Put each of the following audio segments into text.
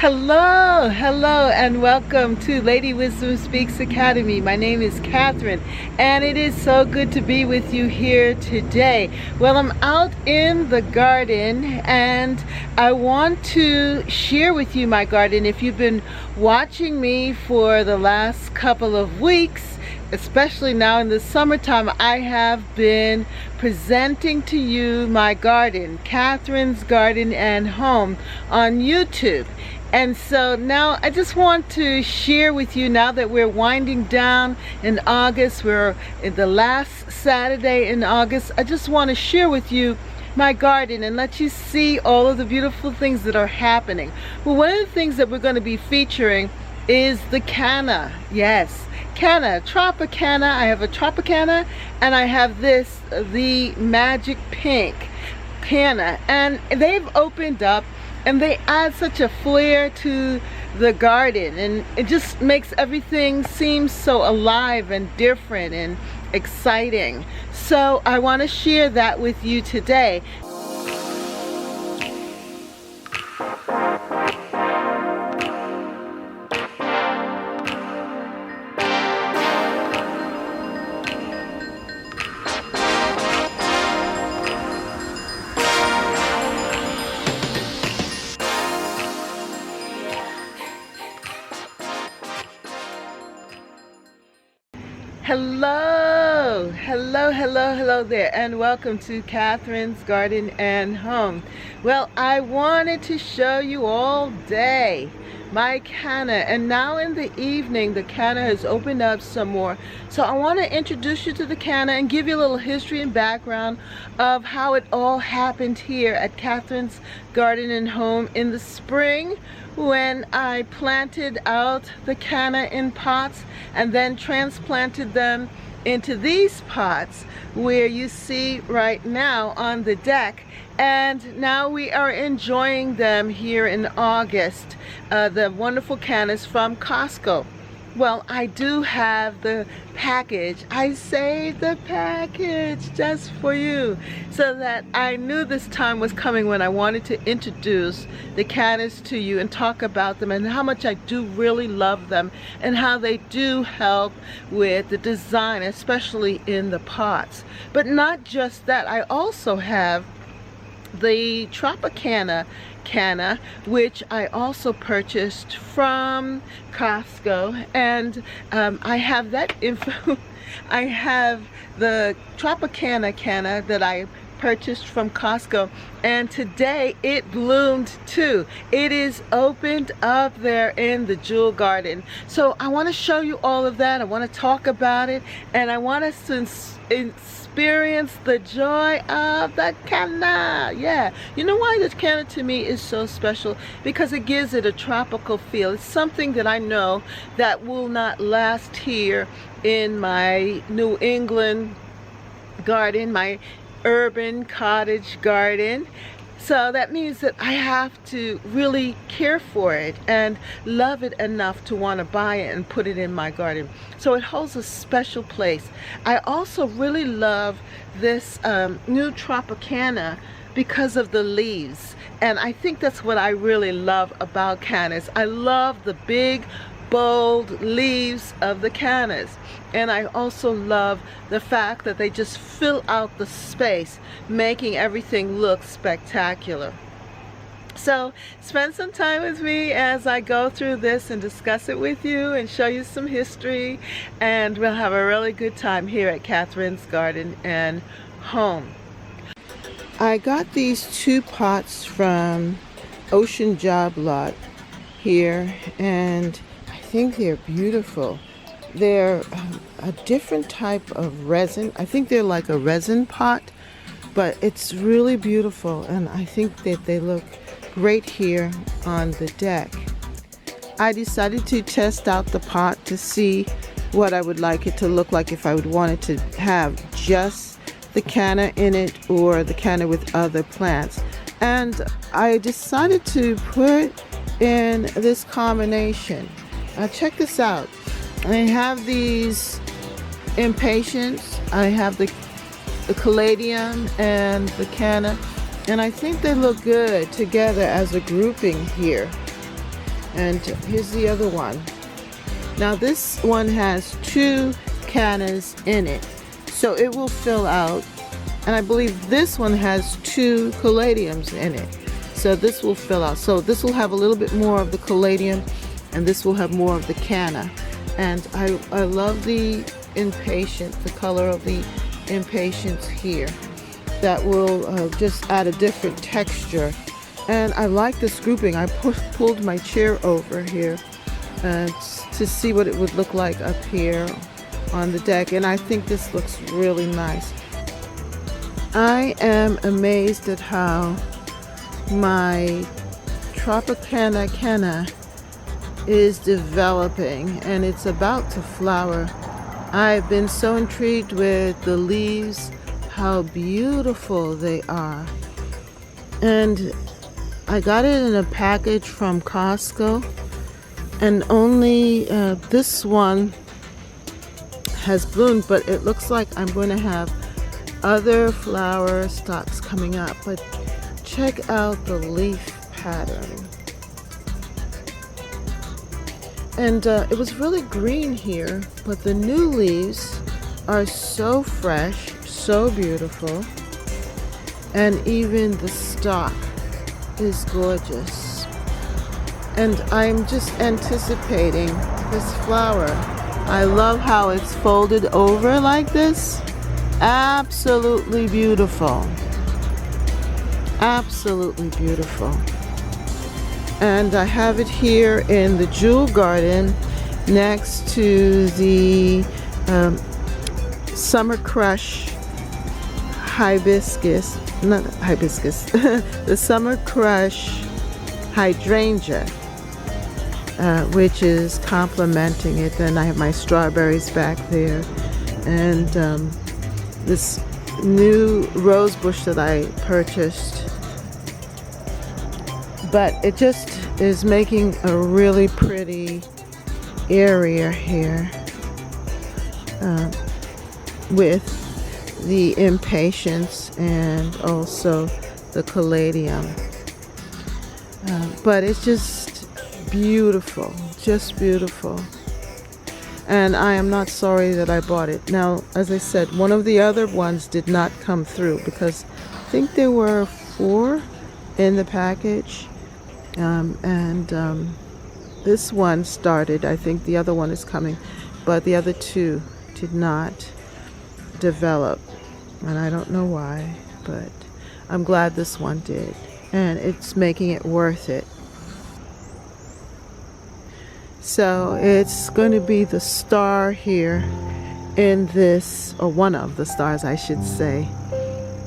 Hello, and welcome to Lady Wisdom Speaks Academy. My name is Catherine, and it is so good to be with you here today. Well, I'm out in the garden, and I want to share with you my garden. If you've been watching me for the last couple of weeks, especially now in the summertime, I have been presenting to you my garden, Catherine's Garden and Home, on YouTube. And so now I just want to share with you, now that we're winding down in August, we're in the last Saturday in August, I just want to share with you my garden and let you see all of the beautiful things that are happening. Well, one of the things that we're going to be featuring is the canna. Yes, canna, Tropicana. I have a Tropicana, and I have this, the Magic Pink canna, and they've opened up and they add such a flair to the garden, and it just makes everything seem so alive and different and exciting. So I want to share that with you today. Hello there, and welcome to Catherine's Garden and Home. Well, I wanted to show you all day my canna, and now in the evening the canna has opened up some more. So I want to introduce you to the canna and give you a little history and background of how it all happened here at Catherine's Garden and Home in the spring, when I planted out the canna in pots and then transplanted them into these pots where you see right now on the deck, and now we are enjoying them here in August, the wonderful cannas from Costco. Well, I do have the package. I saved the package just for you, so that I knew this time was coming when I wanted to introduce the cannas to you and talk about them and how much I do really love them and how they do help with the design, especially in the pots. But not just that, I also have the Tropicana canna, which I also purchased from Costco, and I have that info. I have the Tropicana canna that I purchased from Costco, and today it bloomed too. It is opened up there in the jewel garden. So I want to show you all of that. I want to talk about it, and I want us to experience the joy of the canna. Yeah, you know why this canna to me is so special? Because it gives it a tropical feel. It's something that I know that will not last here in my New England garden, my urban cottage garden. So that means that I have to really care for it and love it enough to want to buy it and put it in my garden. So it holds a special place. I also really love this new Tropicana because of the leaves. And I think that's what I really love about cannas. I love the big, bold leaves of the cannas, and I also love the fact that they just fill out the space, making everything look spectacular. So spend some time with me as I go through this and discuss it with you and show you some history, and we'll have a really good time here at Catherine's Garden and Home. I got these two pots from Ocean Job Lot here, and I think they're beautiful. They're a different type of resin. I think they're like a resin pot, but it's really beautiful, and I think that they look great here on the deck. I decided to test out the pot to see what I would like it to look like, if I would want it to have just the canna in it or the canna with other plants. And I decided to put in this combination. Check this out. I have these impatiens, I have the caladium and the canna, and I think they look good together as a grouping here. And here's the other one. Now this one has 2 cannas in it, so it will fill out. And I believe this one has 2 caladiums in it, so this will fill out. So this will have a little bit more of the caladium, and this will have more of the canna. And I love the impatient, the color of the impatiens here. That will just add a different texture. And I like this grouping. I pulled my chair over here to see what it would look like up here on the deck, and I think this looks really nice. I am amazed at how my Tropicana canna is developing, and it's about to flower. I've been so intrigued with the leaves, how beautiful they are. And I got it in a package from Costco, and only this one has bloomed, but it looks like I'm going to have other flower stalks coming up. But check out the leaf pattern. And it was really green here, but the new leaves are so fresh, so beautiful, and even the stalk is gorgeous. And I'm just anticipating this flower. I love how it's folded over like this. Absolutely beautiful. Absolutely beautiful. And I have it here in the jewel garden next to the Summer Crush hibiscus, not hibiscus, the Summer Crush hydrangea, which is complementing it. Then I have my strawberries back there, and this new rose bush that I purchased. But it just is making a really pretty area here with the impatiens and also the caladium. But it's just beautiful, just beautiful. And I am not sorry that I bought it. Now, as I said, one of the other ones did not come through because I think there were 4 in the package. This one started. I think the other one is coming, but the other 2 did not develop, and I don't know why, but I'm glad this one did, and it's making it worth it. So it's going to be the star here in this, or one of the stars I should say,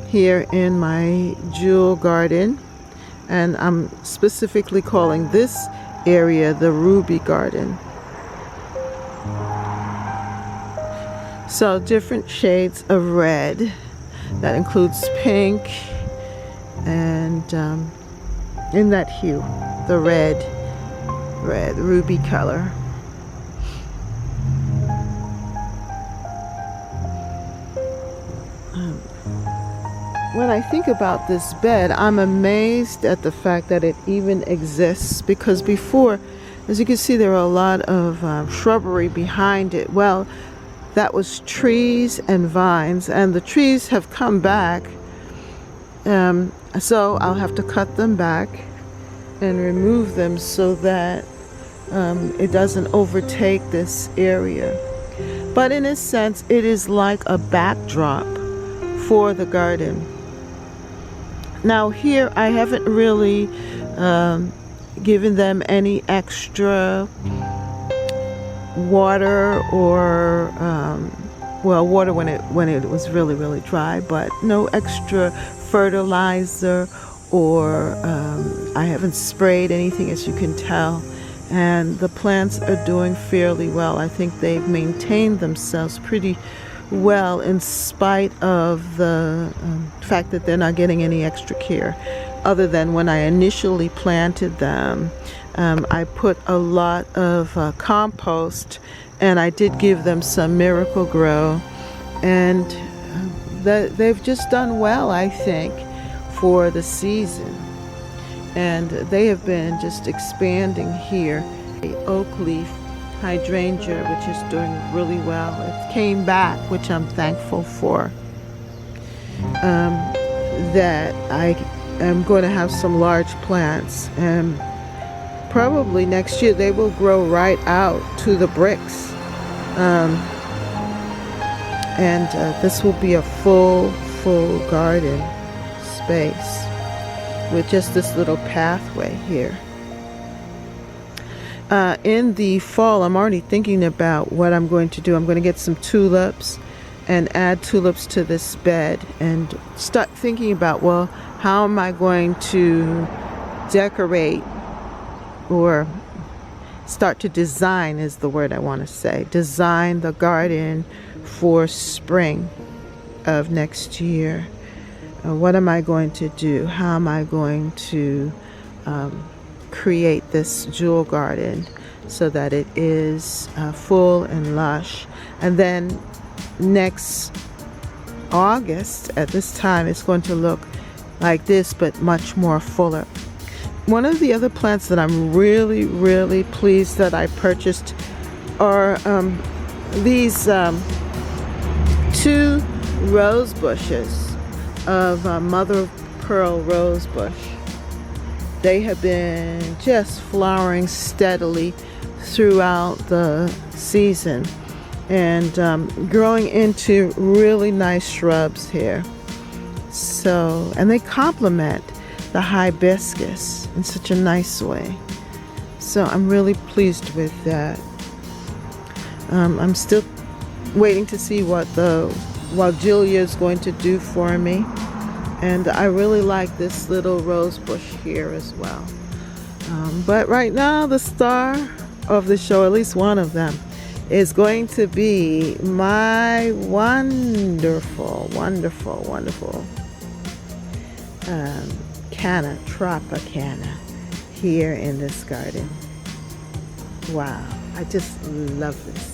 here in my jewel garden. And I'm specifically calling this area the Ruby Garden. So different shades of red. That includes pink and in that hue, the red ruby color. When I think about this bed, I'm amazed at the fact that it even exists, because before, as you can see, there are a lot of shrubbery behind it. Well, that was trees and vines, and the trees have come back, so I'll have to cut them back and remove them so that it doesn't overtake this area. But in a sense, it is like a backdrop for the garden. Now here I haven't really given them any extra water, or well, water when it was really dry, but no extra fertilizer, or I haven't sprayed anything, as you can tell. And the plants are doing fairly well. I think they've maintained themselves pretty well in spite of the fact that they're not getting any extra care, other than when I initially planted them. I put a lot of compost, and I did give them some Miracle Grow, and they've just done well, I think, for the season. and they have been just expanding here. The oak leaf hydrangea, which is doing really well. It came back, which I'm thankful for. That I am going to have some large plants, and probably next year they will grow right out to the bricks. And this will be a full garden space with just this little pathway here. In the fall, I'm already thinking about what I'm going to do. I'm going to get some tulips and add tulips to this bed and start thinking about, well, how am I going to decorate, or start to design is the word I want to say, design the garden for spring of next year. What am I going to do? How am I going to create this jewel garden so that it is full and lush? And then next August at this time it's going to look like this, but much more fuller. One of the other plants that I'm really pleased that I purchased are these 2 rose bushes of mother of pearl rose bush. They have been just flowering steadily throughout the season and growing into really nice shrubs here. So, and they complement the hibiscus in such a nice way. So I'm really pleased with that. I'm still waiting to see what the Julia is going to do for me. And I really like this little rose bush here as well. But right now the star of the show, at least one of them, is going to be my wonderful Canna Tropicana here in this garden. Wow, I just love this.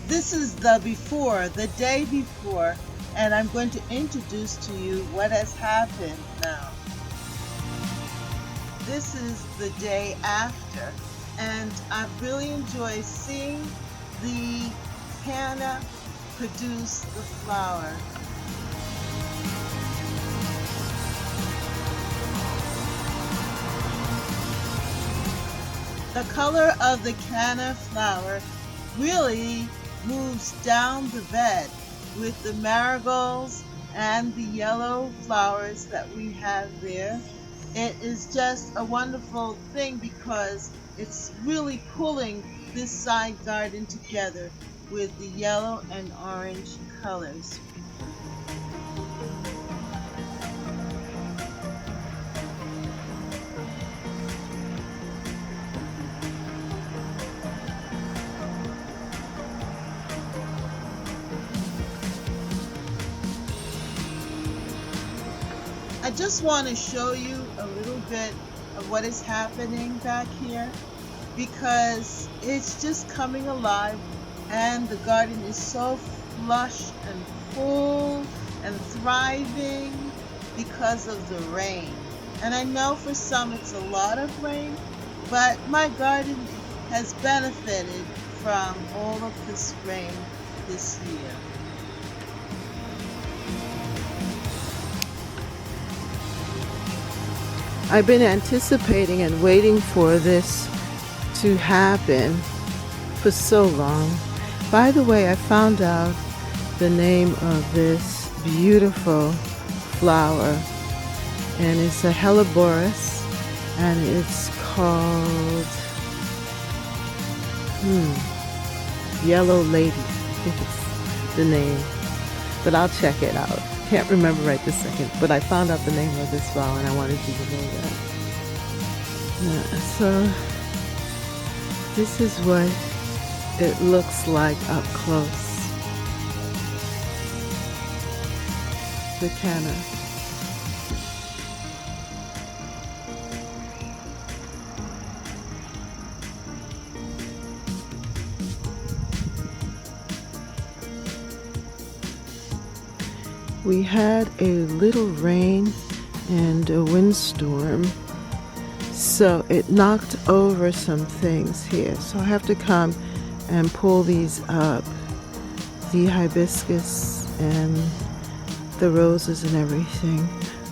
This is the before, the day before, and I'm going to introduce to you what has happened now. This is the day after, and I really enjoy seeing the canna produce the flower. The color of the canna flower really moves down the bed with the marigolds and the yellow flowers that we have there. It is just a wonderful thing because it's really pulling this side garden together with the yellow and orange colors. I just want to show you a little bit of what is happening back here because it's just coming alive and the garden is so flush and full and thriving because of the rain. And I know for some it's a lot of rain, but my garden has benefited from all of this rain this year. I've been anticipating and waiting for this to happen for so long. By the way, I found out the name of this beautiful flower, and it's a helleborus, and it's called Yellow Lady, I think it's the name, but I'll check it out. Can't remember right this second, but I found out the name of this flower and I wanted you to know that. So this is what it looks like up close. The canna. We had a little rain and a windstorm. So it knocked over some things here. So I have to come and pull these up. The hibiscus and the roses and everything.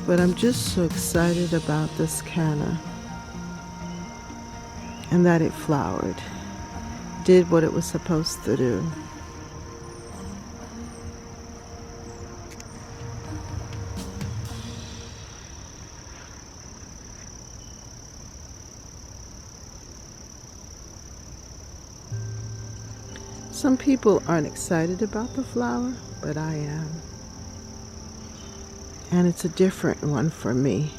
But I'm just so excited about this canna. And that it flowered. Did what it was supposed to do. Some people aren't excited about the flower, but I am. And it's a different one for me.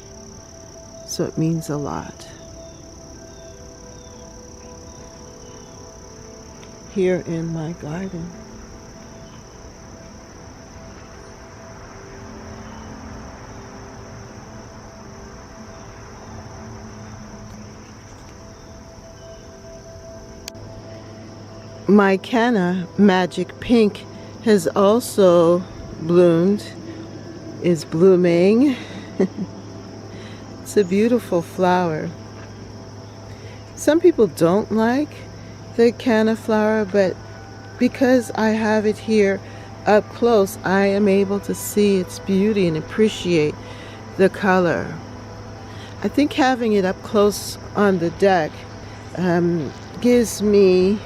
So it means a lot. Here in my garden. My canna, Magic Pink, has also bloomed, is blooming. It's a beautiful flower. Some people don't like the canna flower, but because I have it here up close, I am able to see its beauty and appreciate the color. I think having it up close on the deck gives me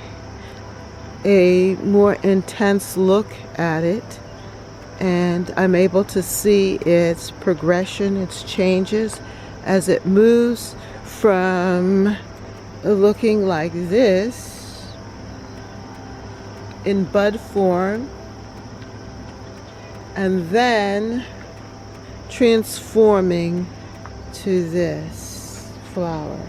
a more intense look at it, and I'm able to see its progression, its changes as it moves from looking like this in bud form and then transforming to this flower.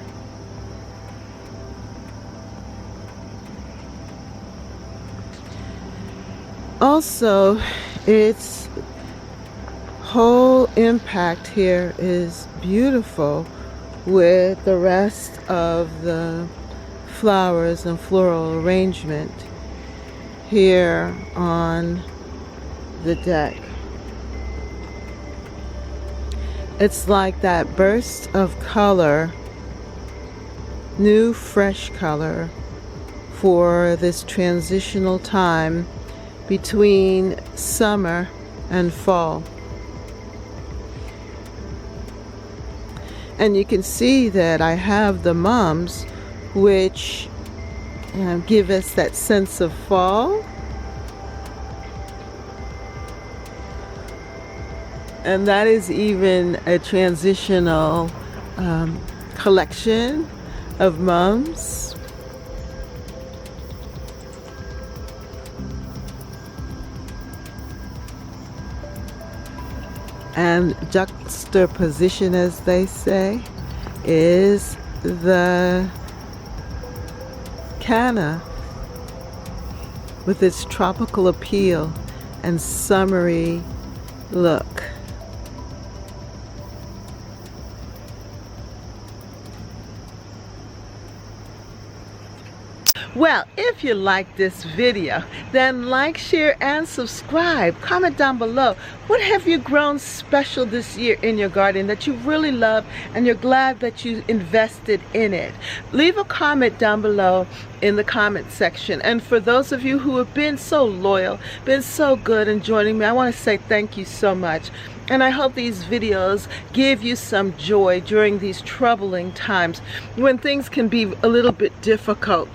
Also, its whole impact here is beautiful with the rest of the flowers and floral arrangement here on the deck. It's like that burst of color, new fresh color for this transitional time between summer and fall. And you can see that I have the mums, which give us that sense of fall. And that is even a transitional collection of mums. And juxtaposition, as they say, is the canna with its tropical appeal and summery look. Well, if you like this video, then like, share, and subscribe. Comment down below, what have you grown special this year in your garden that you really love and you're glad that you invested in it? Leave a comment down below in the comment section. And for those of you who have been so loyal, been so good in joining me, I want to say thank you so much. And I hope these videos give you some joy during these troubling times when things can be a little bit difficult.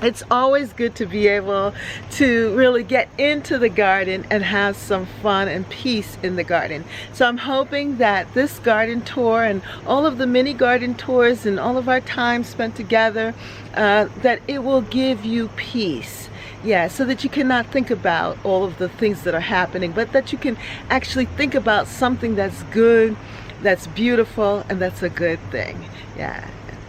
It's always good to be able to really get into the garden and have some fun and peace in the garden. So I'm hoping that this garden tour and all of the mini garden tours and all of our time spent together, that it will give you peace. Yeah, so that you cannot think about all of the things that are happening, but that you can actually think about something that's good, that's beautiful, and that's a good thing.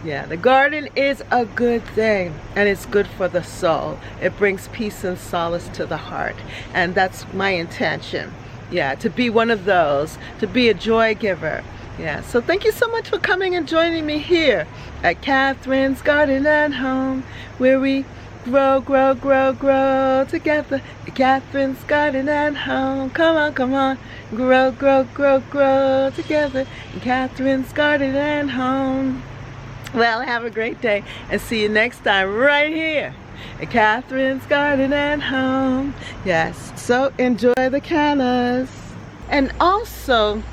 Yeah, the garden is a good thing, and it's good for the soul. It brings peace and solace to the heart, and that's my intention. Yeah, to be one of those, to be a joy giver. Yeah, so thank you so much for coming and joining me here at Catherine's Garden and Home, where we Grow, grow, grow, grow together. Catherine's Garden and Home. Come on, come on. Grow, grow, grow, grow together. Catherine's Garden and Home. Well, have a great day and see you next time right here at Catherine's Garden and Home. Yes, so enjoy the cannas. And also,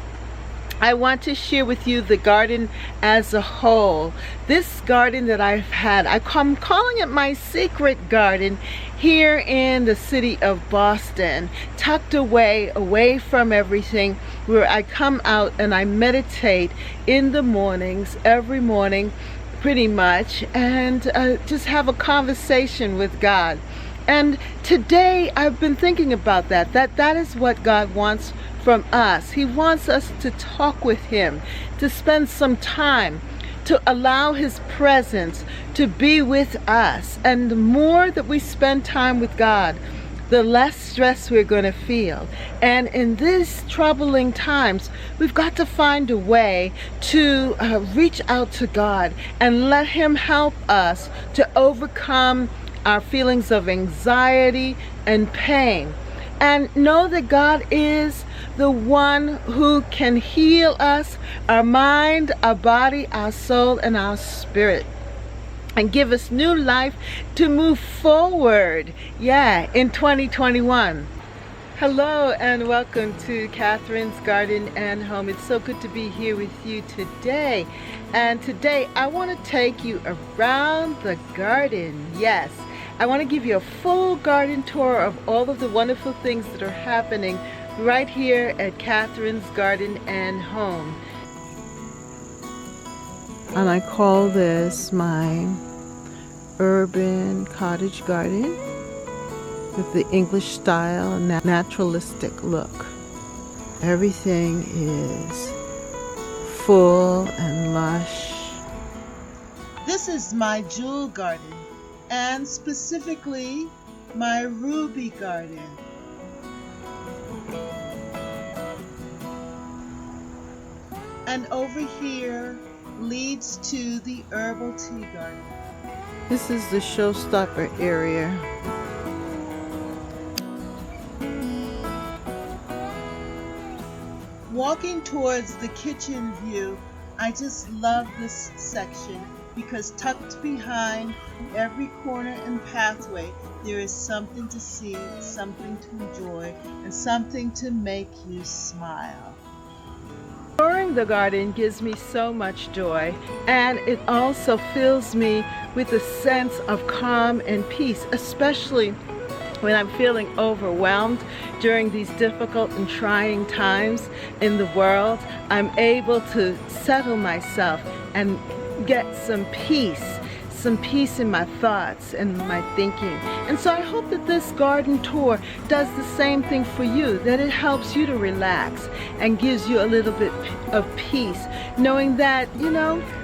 I want to share with you the garden as a whole. This garden that I've had, I'm calling it my secret garden here in the city of Boston, tucked away from everything, where I come out and I meditate in the mornings, every morning pretty much, and just have a conversation with God. And today I've been thinking about that is what God wants from us. He wants us to talk with Him, to spend some time, to allow His presence to be with us. And the more that we spend time with God, the less stress we're going to feel. And in these troubling times, we've got to find a way to reach out to God and let Him help us to overcome our feelings of anxiety and pain. And know that God is the one who can heal us, our mind, our body, our soul, and our spirit, and give us new life to move forward, in 2021. Hello and welcome to Catherine's Garden and Home. It's so good to be here with you today. And today I want to take you around the garden. Yes, I want to give you a full garden tour of all of the wonderful things that are happening right here at Catherine's Garden and Home. And I call this my urban cottage garden with the English style and naturalistic look. Everything is full and lush. This is my jewel garden, and specifically my ruby garden. And over here leads to the herbal tea garden. This is the showstopper area. Walking towards the kitchen view, I just love this section because tucked behind every corner and pathway, there is something to see, something to enjoy, and something to make you smile. Touring the garden gives me so much joy, and it also fills me with a sense of calm and peace, especially when I'm feeling overwhelmed during these difficult and trying times in the world. I'm able to settle myself and get some peace in my thoughts and my thinking. And so I hope that this garden tour does the same thing for you, that it helps you to relax and gives you a little bit of peace, knowing that,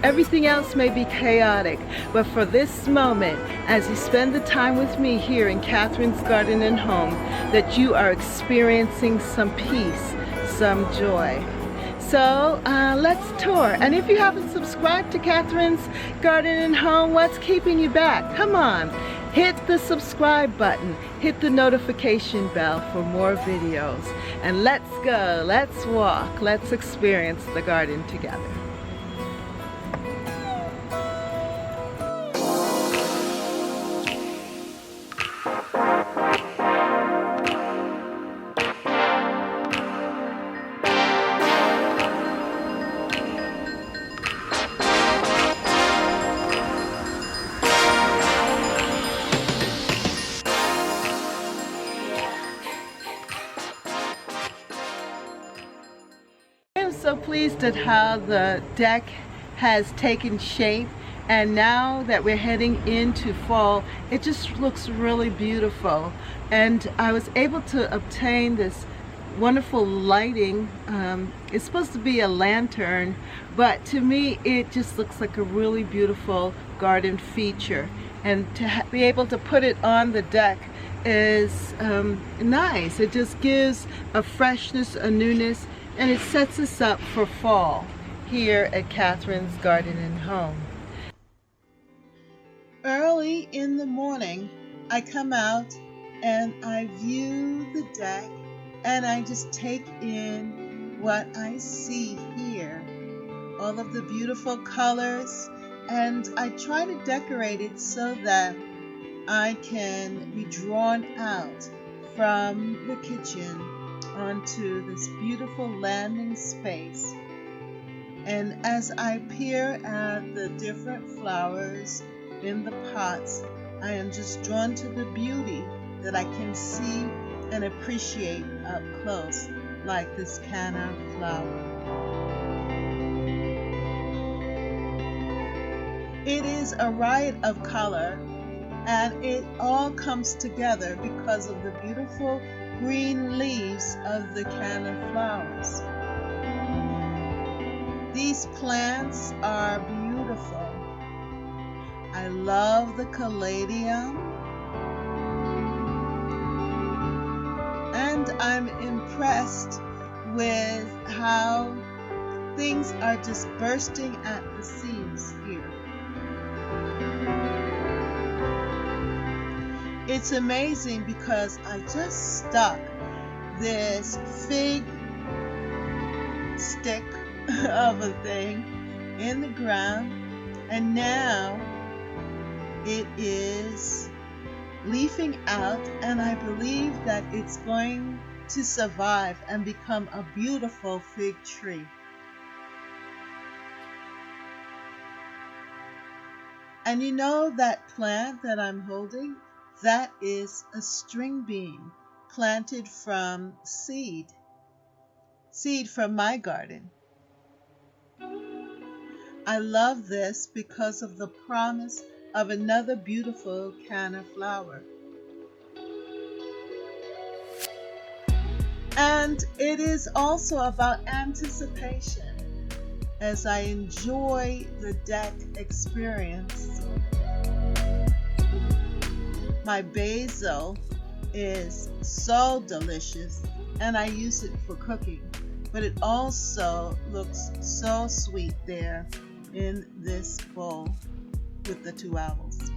everything else may be chaotic, but for this moment, as you spend the time with me here in Catherine's Garden and Home, that you are experiencing some peace, some joy. So let's tour. And if you haven't subscribed to Catherine's Garden and Home, what's keeping you back? Come on, hit the subscribe button, hit the notification bell for more videos. And let's go, let's walk, let's experience the garden together. I'm so pleased at how the deck has taken shape, and now that we're heading into fall, it just looks really beautiful. And I was able to obtain this wonderful lighting. It's supposed to be a lantern, but to me it just looks like a really beautiful garden feature, and to be able to put it on the deck is nice. It just gives a freshness, a newness, and it sets us up for fall here at Catherine's Garden and Home. Early in the morning, I come out and I view the deck and I just take in what I see here. All of the beautiful colors, and I try to decorate it so that I can be drawn out from the kitchen onto this beautiful landing space. And as I peer at the different flowers in the pots, I am just drawn to the beauty that I can see and appreciate up close, like this canna flower. It is a riot of color, and it all comes together because of the beautiful green leaves of the canna flowers. These plants are beautiful. I love the caladium, and I'm impressed with how things are just bursting at the seams here. It's amazing because I just stuck this fig stick of a thing in the ground, and now it is leafing out, and I believe that it's going to survive and become a beautiful fig tree. And you know that plant that I'm holding? That is a string bean planted from seed from my garden. I love this because of the promise of another beautiful canna flower. And it is also about anticipation as I enjoy the deck experience. My basil is so delicious, and I use it for cooking, but it also looks so sweet there in this bowl with the two owls.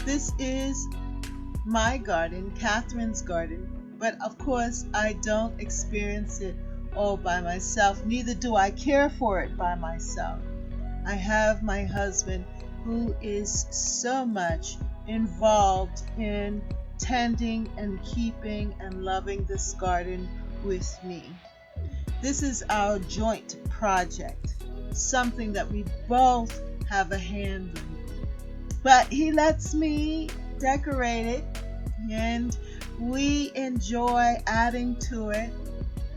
This is my garden, Catherine's garden, but of course I don't experience it all by myself, neither do I care for it by myself. I have my husband who is so much involved in tending and keeping and loving this garden with me. This is our joint project, something that we both have a hand in. But he lets me decorate it, and we enjoy adding to it,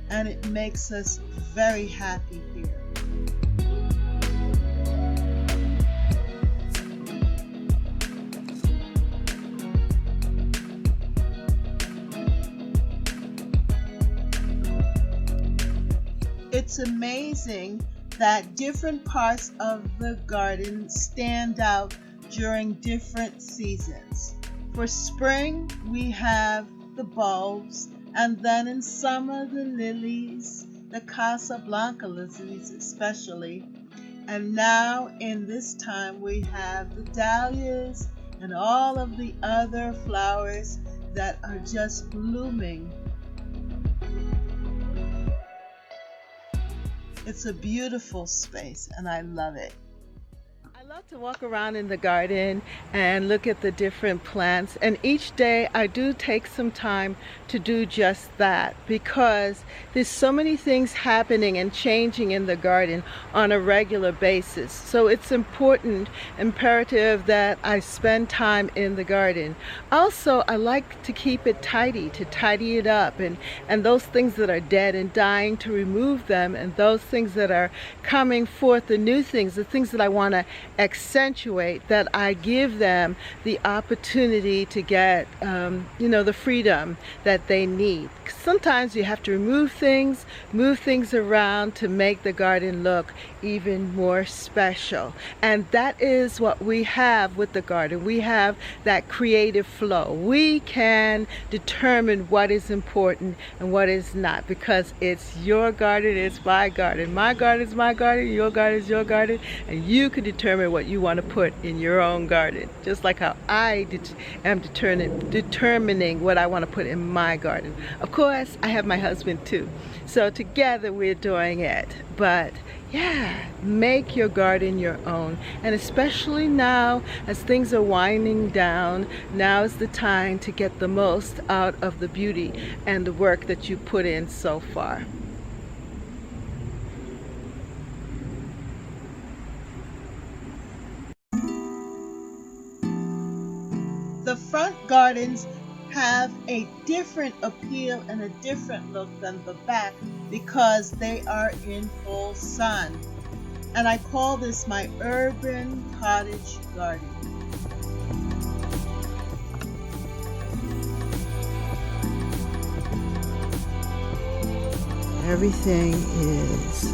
and it makes us very happy here. It's amazing that different parts of the garden stand out during different seasons. For spring, we have the bulbs, and then in summer, the lilies, the Casablanca lilies especially. And now in this time, we have the dahlias and all of the other flowers that are just blooming. It's a beautiful space, and I love it. I love to walk around in the garden and look at the different plants, and each day I do take some time to do just that, because there's so many things happening and changing in the garden on a regular basis. So it's imperative that I spend time in the garden. Also, I like to keep it tidy, to tidy it up, and those things that are dead and dying, to remove them, and those things that are coming forth, the new things, the things that I want to accentuate, that I give them the opportunity to get, the freedom that they need. Sometimes you have to move things around to make the garden look even more special. And that is what we have with the garden. We have that creative flow. We can determine what is important and what is not, because it's your garden, it's my garden. My garden is my garden, your garden is your garden, and you can determine what you want to put in your own garden, just like how I am determining what I want to put in my garden. Of course, I have my husband too, so together we're doing it. But yeah, make your garden your own. And especially now, as things are winding down, now is the time to get the most out of the beauty and the work that you put in so far. The front gardens have a different appeal and a different look than the back because they are in full sun. And I call this my urban cottage garden. Everything is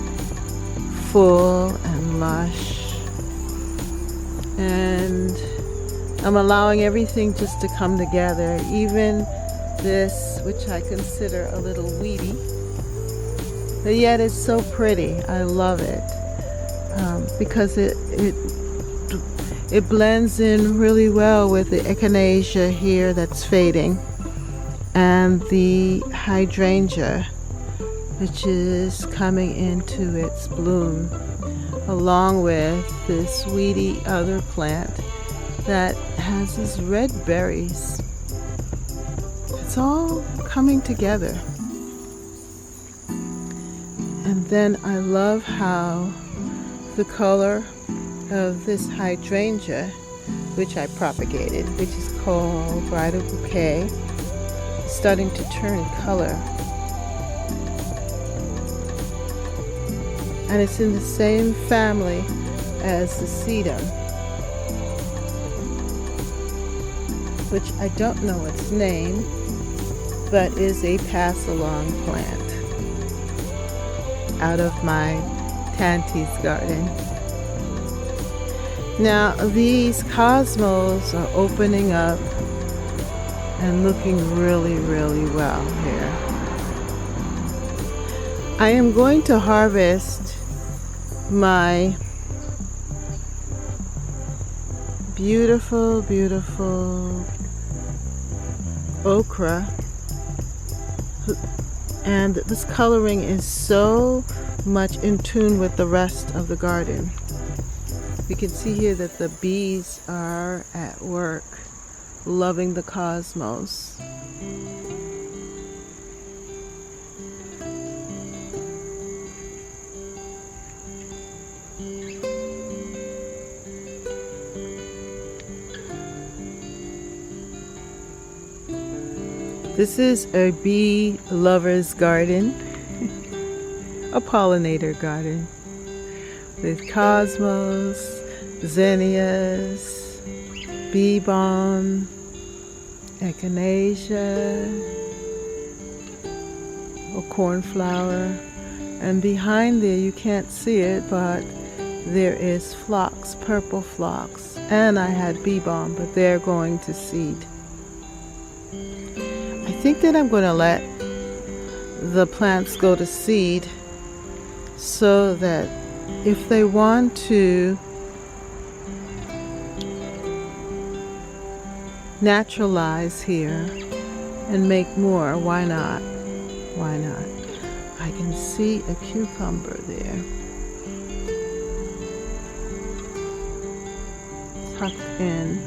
full and lush, and I'm allowing everything just to come together, even this, which I consider a little weedy, but yet it's so pretty. I love it because it blends in really well with the echinacea here that's fading, and the hydrangea, which is coming into its bloom, along with this weedy other plant that has these red berries. It's all coming together. And then I love how the color of this hydrangea, which I propagated, which is called Bridal Bouquet, is starting to turn color. And it's in the same family as the sedum, which I don't know its name, but is a pass-along plant out of my Tanti's garden. Now these cosmos are opening up and looking really, really well here. I am going to harvest my beautiful, beautiful okra, and this coloring is so much in tune with the rest of the garden. You can see here that the bees are at work, loving the cosmos. This is a bee lover's garden, a pollinator garden with cosmos, zinnias, bee balm, echinacea, or cornflower, and behind there you can't see it, but there is phlox, purple phlox, and I had bee balm, but they're going to seed. I think that I'm going to let the plants go to seed so that if they want to naturalize here and make more, why not? Why not? I can see a cucumber there tucked in.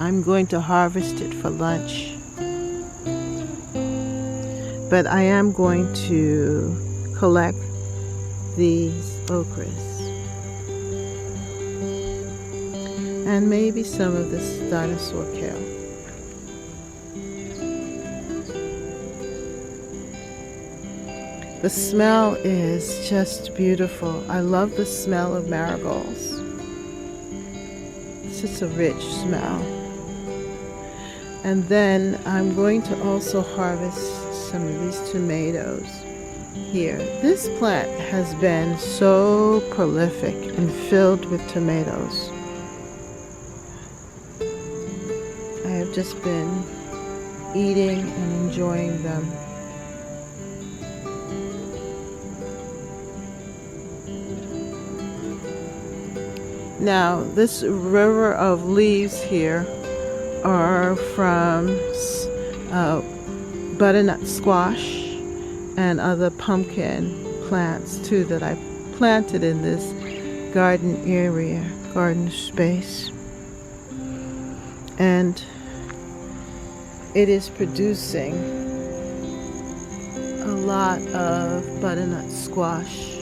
I'm going to harvest it for lunch, but I am going to collect these okras and maybe some of this dinosaur kale. The smell is just beautiful. I love the smell of marigolds. It's just a rich smell. And then I'm going to also harvest some of these tomatoes here. This plant has been so prolific and filled with tomatoes. I have just been eating and enjoying them. Now, this river of leaves here are from butternut squash and other pumpkin plants too that I planted in this garden area, garden space. And it is producing a lot of butternut squash.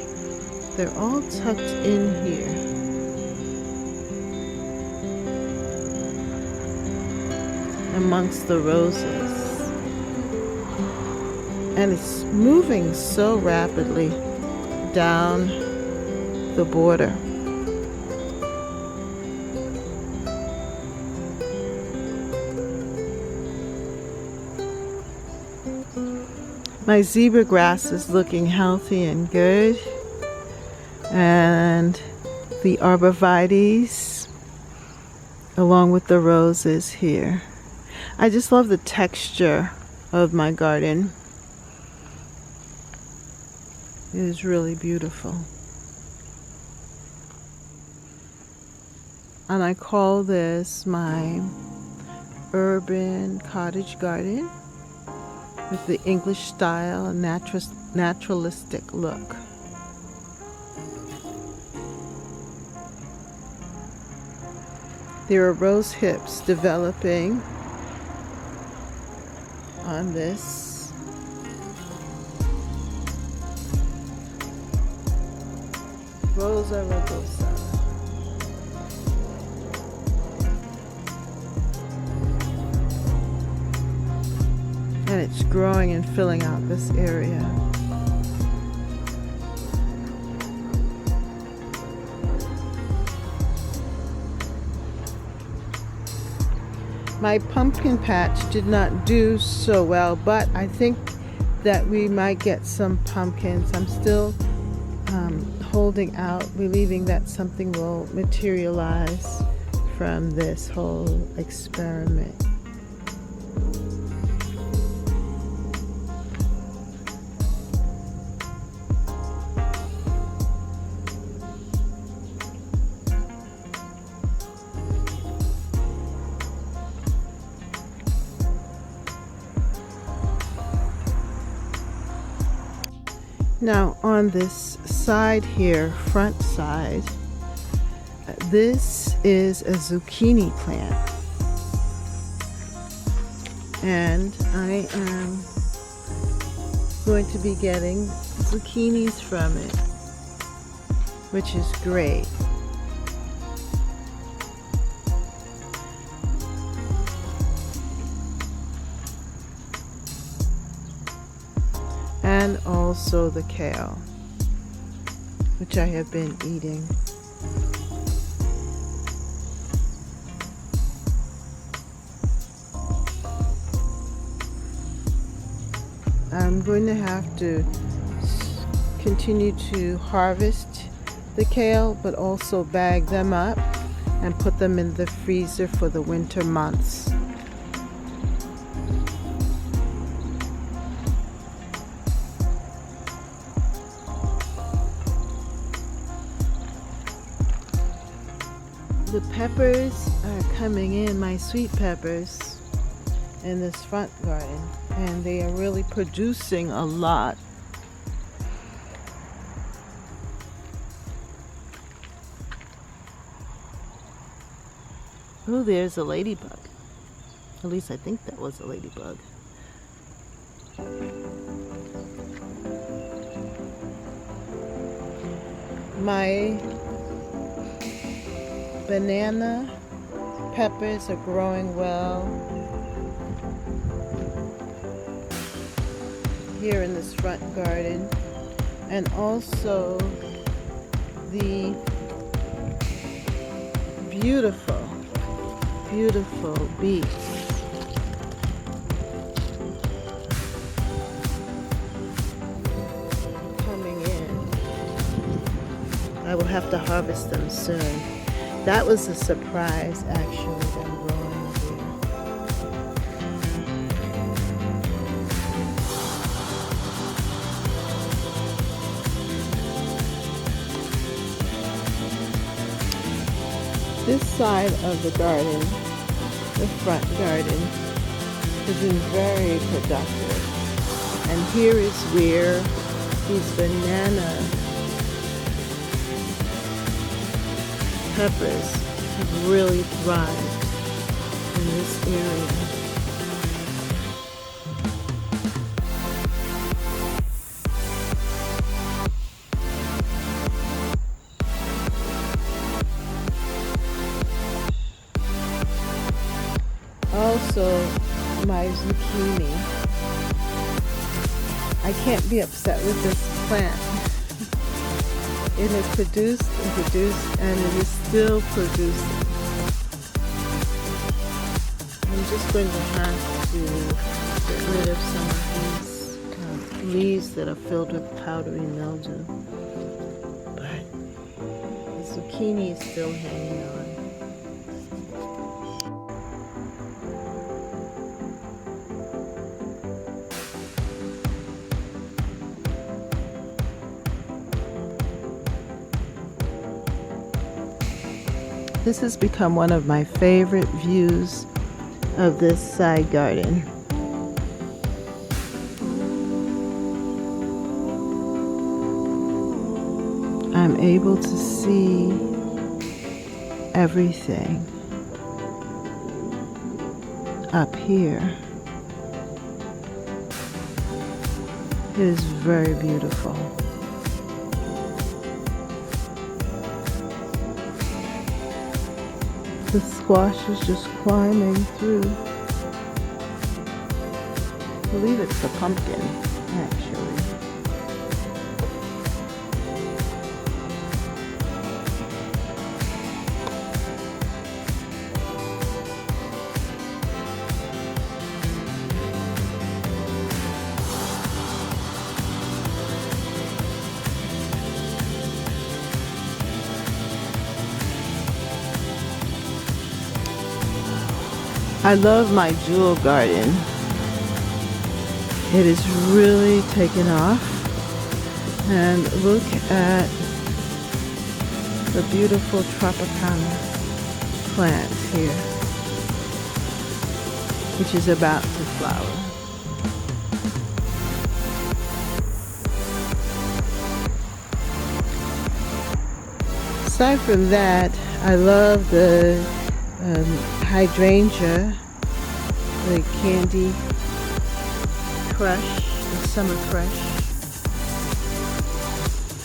They're all tucked in here. Amongst the roses, and it's moving so rapidly down the border. My zebra grass is looking healthy and good, and the arborvitaes along with the roses here. I just love the texture of my garden. It is really beautiful. And I call this my urban cottage garden with the English style and naturalistic look. There are rose hips developing on this. Rosa rugosa. And it's growing and filling out this area. My pumpkin patch did not do so well, but I think that we might get some pumpkins. I'm still holding out, believing that something will materialize from this whole experiment. Now on this side here, front side, this is a zucchini plant. And I am going to be getting zucchinis from it, which is great. And also the kale, which I have been eating. I'm going to have to continue to harvest the kale, but also bag them up and put them in the freezer for the winter months. The peppers are coming in, my sweet peppers, in this front garden, and they are really producing a lot. Oh, there's a ladybug. At least I think that was a ladybug. My banana peppers are growing well here in this front garden. and also the beautiful, beautiful beets. Coming in. I will have to harvest them soon. That was a surprise, actually, them growing here. This side of the garden, the front garden, has been very productive. And here is where these banana peppers have really thrived in this area. Also, my zucchini. I can't be upset with this plant. It has produced and produced, and it is still producing. I'm just going to have to get rid of some of these leaves that are filled with powdery mildew. But the zucchini is still hanging on. This has become one of my favorite views of this side garden. I'm able to see everything up here. It is very beautiful. The squash is just climbing through. I believe it's a pumpkin, actually. I love my jewel garden. It is really taken off. And look at the beautiful Tropicana plant here, which is about to flower. Aside from that, I love the hydrangea, the candy crush, the summer crush.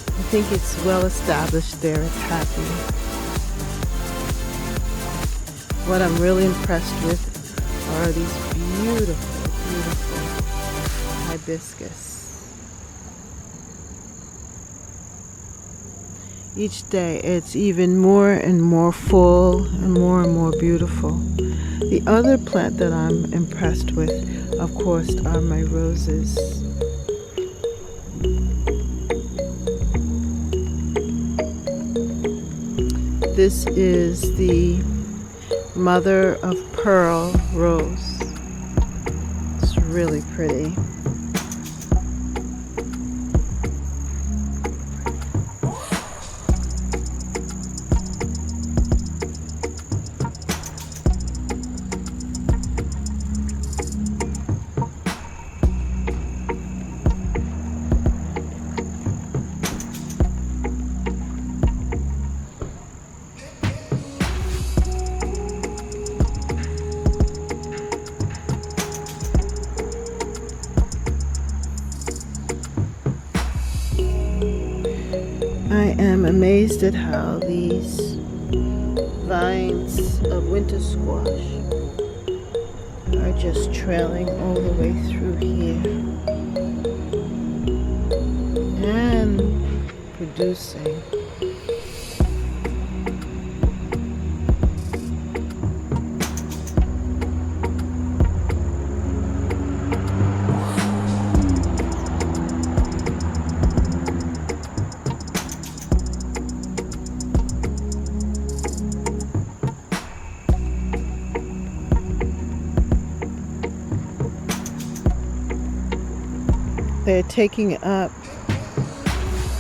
I think it's well established there. It's happy. What I'm really impressed with are these beautiful, beautiful hibiscus. Each day it's even more and more full and more beautiful. The other plant that I'm impressed with, of course, are my roses. This is the mother of pearl rose. It's really pretty. I am amazed at how these vines of winter squash are just trailing all the way through here. And producing. They're taking up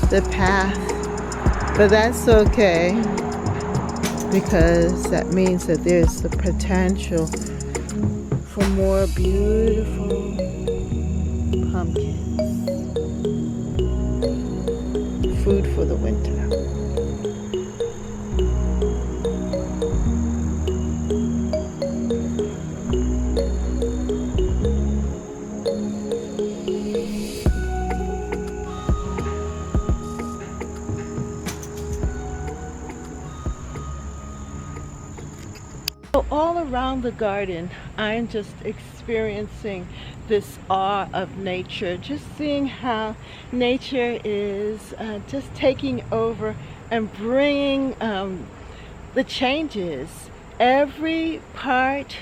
the path, but that's okay because that means that there's the potential for more beautiful pumpkins. Food for the winter. So all around the garden, I'm just experiencing this awe of nature, just seeing how nature is just taking over and bringing the changes. Every part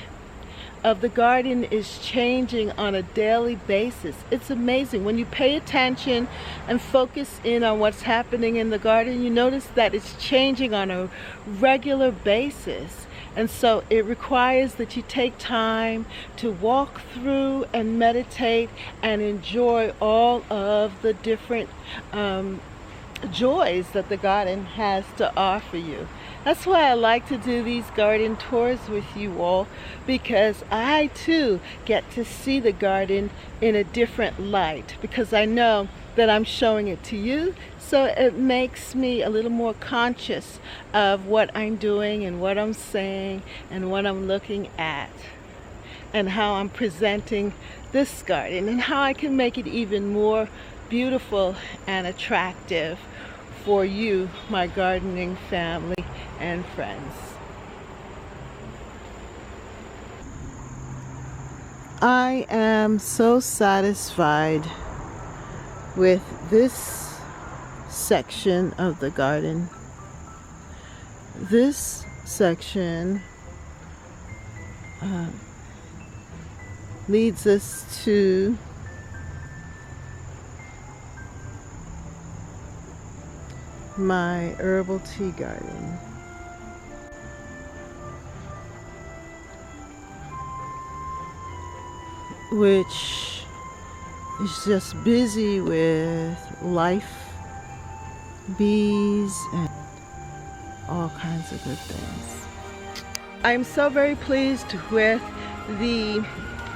of the garden is changing on a daily basis. It's amazing. When you pay attention and focus in on what's happening in the garden, you notice that it's changing on a regular basis. And so it requires that you take time to walk through and meditate and enjoy all of the different joys that the garden has to offer you. That's why I like to do these garden tours with you all, because I too get to see the garden in a different light, because I know that I'm showing it to you. So it makes me a little more conscious of what I'm doing and what I'm saying and what I'm looking at and how I'm presenting this garden and how I can make it even more beautiful and attractive for you, my gardening family and friends. I am so satisfied with this section of the garden. This section leads us to my herbal tea garden, which is just busy with life, bees, and all kinds of good things. I'm so very pleased with the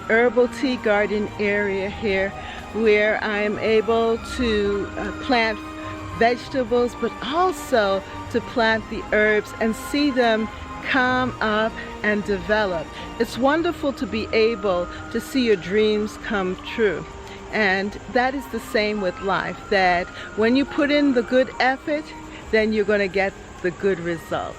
herbal tea garden area here, where I'm able to plant vegetables, but also to plant the herbs and see them come up and develop. It's wonderful to be able to see your dreams come true. And that is the same with life, that when you put in the good effort, then you're going to get the good results.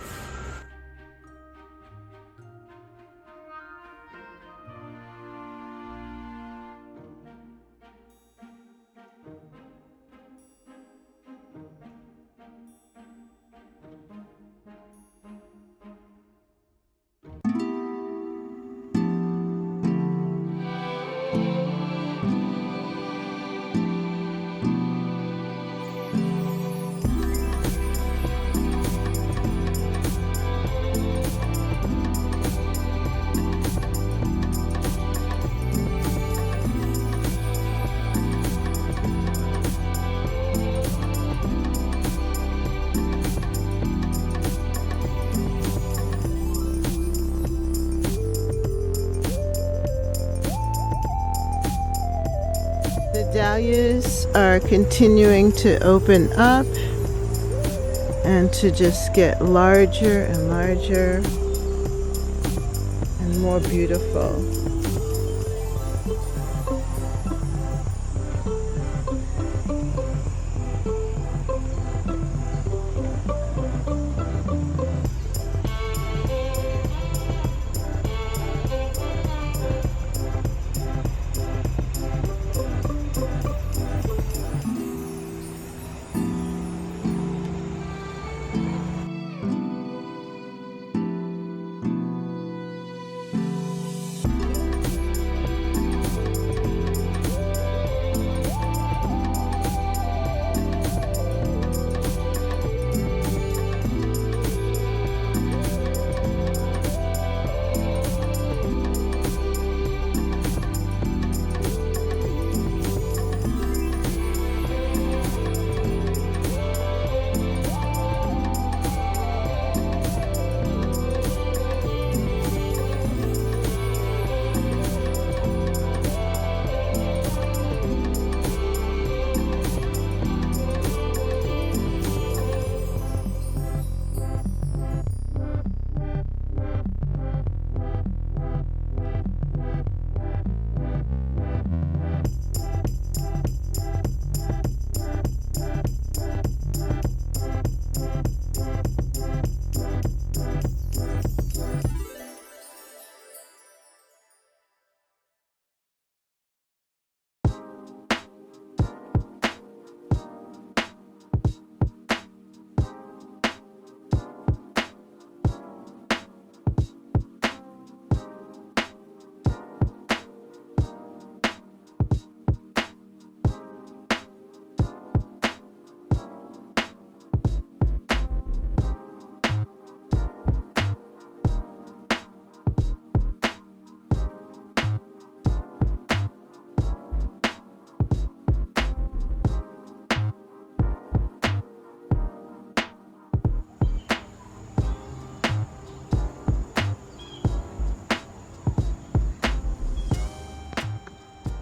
The dahlias are continuing to open up and to just get larger and larger and more beautiful.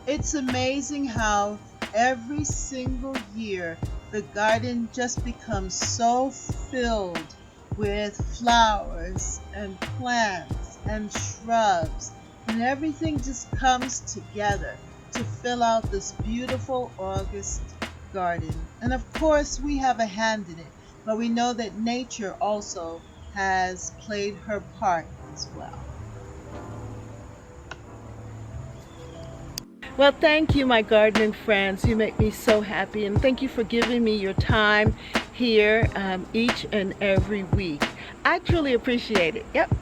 It's amazing how every single year the garden just becomes so filled with flowers and plants and shrubs, and everything just comes together to fill out this beautiful August garden. And of course, we have a hand in it, but we know that nature also has played her part as well. Well, thank you, my gardening friends. You make me so happy, and thank you for giving me your time here each and every week. I truly appreciate it. Yep,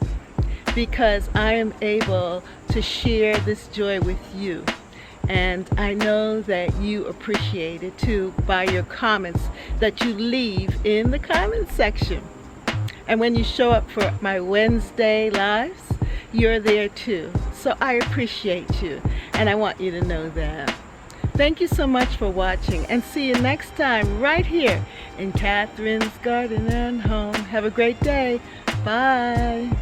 because I am able to share this joy with you. And I know that you appreciate it too by your comments that you leave in the comment section. And when you show up for my Wednesday lives, you're there too. So I appreciate you, and I want you to know that. Thank you so much for watching, and see you next time right here in Catherine's Garden and Home. Have a great day. Bye.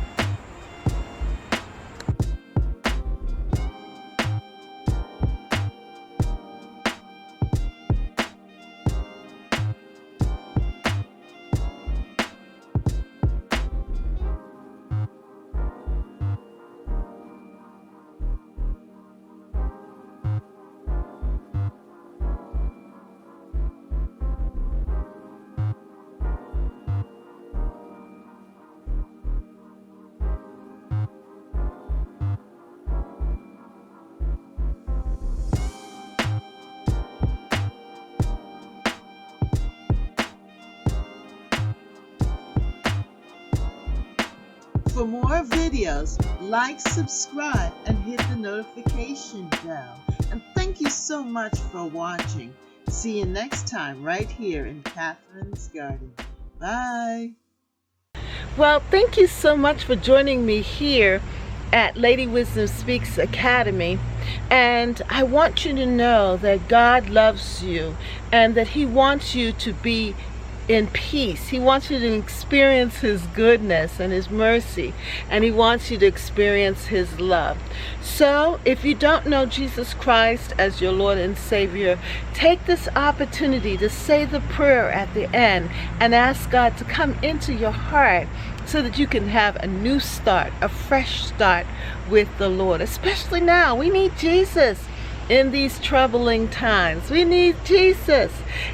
For more videos, like, subscribe, and hit the notification bell. And thank you so much for watching. See you next time right here in Catherine's Garden. Bye. Well, thank you so much for joining me here at Lady Wisdom Speaks Academy. And I want you to know that God loves you and that He wants you to be in peace. He wants you to experience His goodness and His mercy, and He wants you to experience His love. So if you don't know Jesus Christ as your Lord and Savior, take this opportunity to say the prayer at the end and ask God to come into your heart so that you can have a new start, a fresh start with the Lord. Especially now, we need Jesus in these troubling times. We need Jesus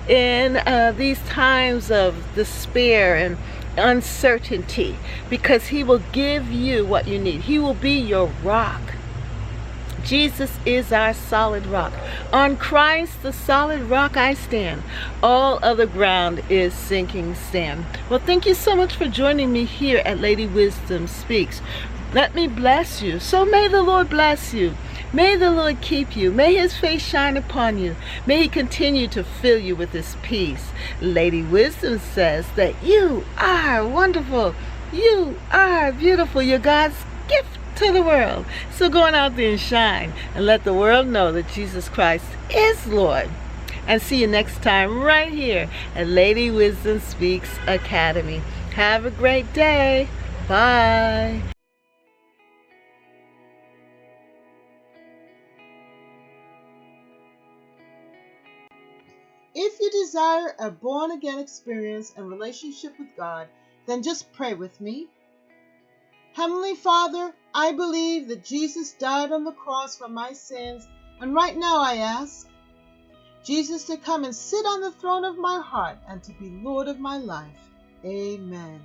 in these times of despair and uncertainty, because He will give you what you need. He will be your rock. Jesus is our solid rock. On Christ, the solid rock, I stand. All other ground is sinking sand. Well, thank you so much for joining me here at Lady Wisdom Speaks. Let me bless you. So may the Lord bless you. May the Lord keep you. May His face shine upon you. May He continue to fill you with His peace. Lady Wisdom says that you are wonderful. You are beautiful. You're God's gift to the world. So go on out there and shine and let the world know that Jesus Christ is Lord. And see you next time right here at Lady Wisdom Speaks Academy. Have a great day. Bye. If you desire a born-again experience and relationship with God, then just pray with me. Heavenly Father, I believe that Jesus died on the cross for my sins, and right now I ask Jesus to come and sit on the throne of my heart and to be Lord of my life. Amen.